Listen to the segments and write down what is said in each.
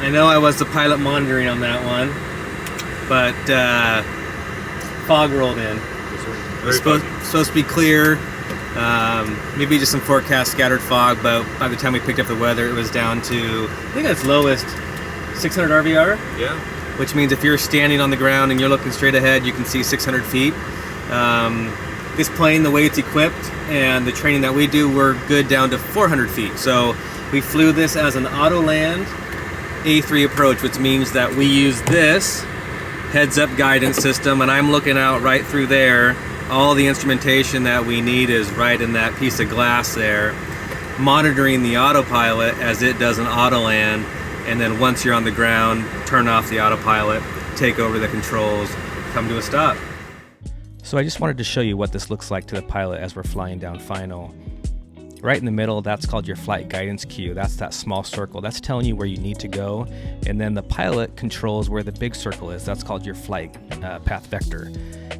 I know I was the pilot monitoring on that one, but fog rolled in. It's supposed to be clear, maybe just some forecast scattered fog, but by the time we picked up the weather, it was down to, I think it's lowest 600 RVR. Yeah. Which means if you're standing on the ground and you're looking straight ahead, you can see 600 feet. This plane, the way it's equipped and the training that we do, we're good down to 400 feet. So we flew this as an auto land A3 approach, which means that we use this heads-up guidance system, and I'm looking out right through there. All the instrumentation that we need is right in that piece of glass there, monitoring the autopilot as it does an auto land, and then once you're on the ground, turn off the autopilot, take over the controls, come to a stop. So I just wanted to show you what this looks like to the pilot as we're flying down final. Right in the middle, that's called your flight guidance cue. That's that small circle. That's telling you where you need to go. And then the pilot controls where the big circle is. That's called your flight path vector.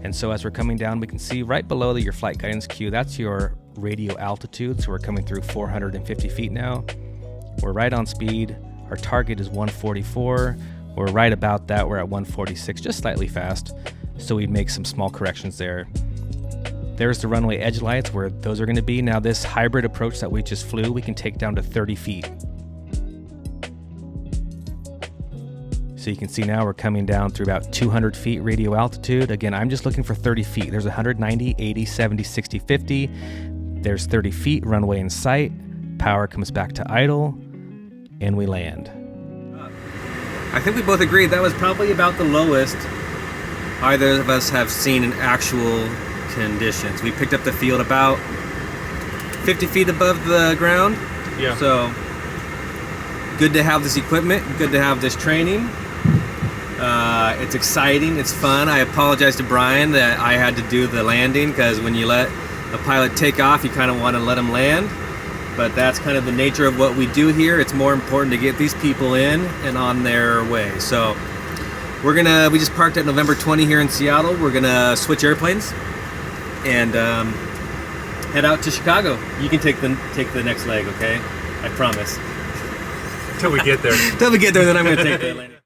And so as we're coming down, we can see right below your flight guidance cue, that's your radio altitude. So we're coming through 450 feet now. We're right on speed. Our target is 144. We're right about that. We're at 146, just slightly fast. So we make some small corrections there. There's the runway edge lights where those are going to be. Now this hybrid approach that we just flew, we can take down to 30 feet. So you can see now we're coming down through about 200 feet radio altitude. Again, I'm just looking for 30 feet. There's 190, 80, 70, 60, 50. There's 30 feet runway in sight. Power comes back to idle, and we land. I think we both agreed that was probably about the lowest either of us have seen in actual conditions. We picked up the field about 50 feet above the ground. Yeah. So good to have this equipment, good to have this training. It's exciting, it's fun. I apologize to Brian that I had to do the landing, because when you let a pilot take off, you kind of want to let him land. But that's kind of the nature of what we do here. It's more important to get these people in and on their way. So we just parked at November 20 here in Seattle. We're gonna switch airplanes and head out to Chicago. You can take the next leg, okay? I promise. Until we get there. Until we get there, then I'm gonna take the landing.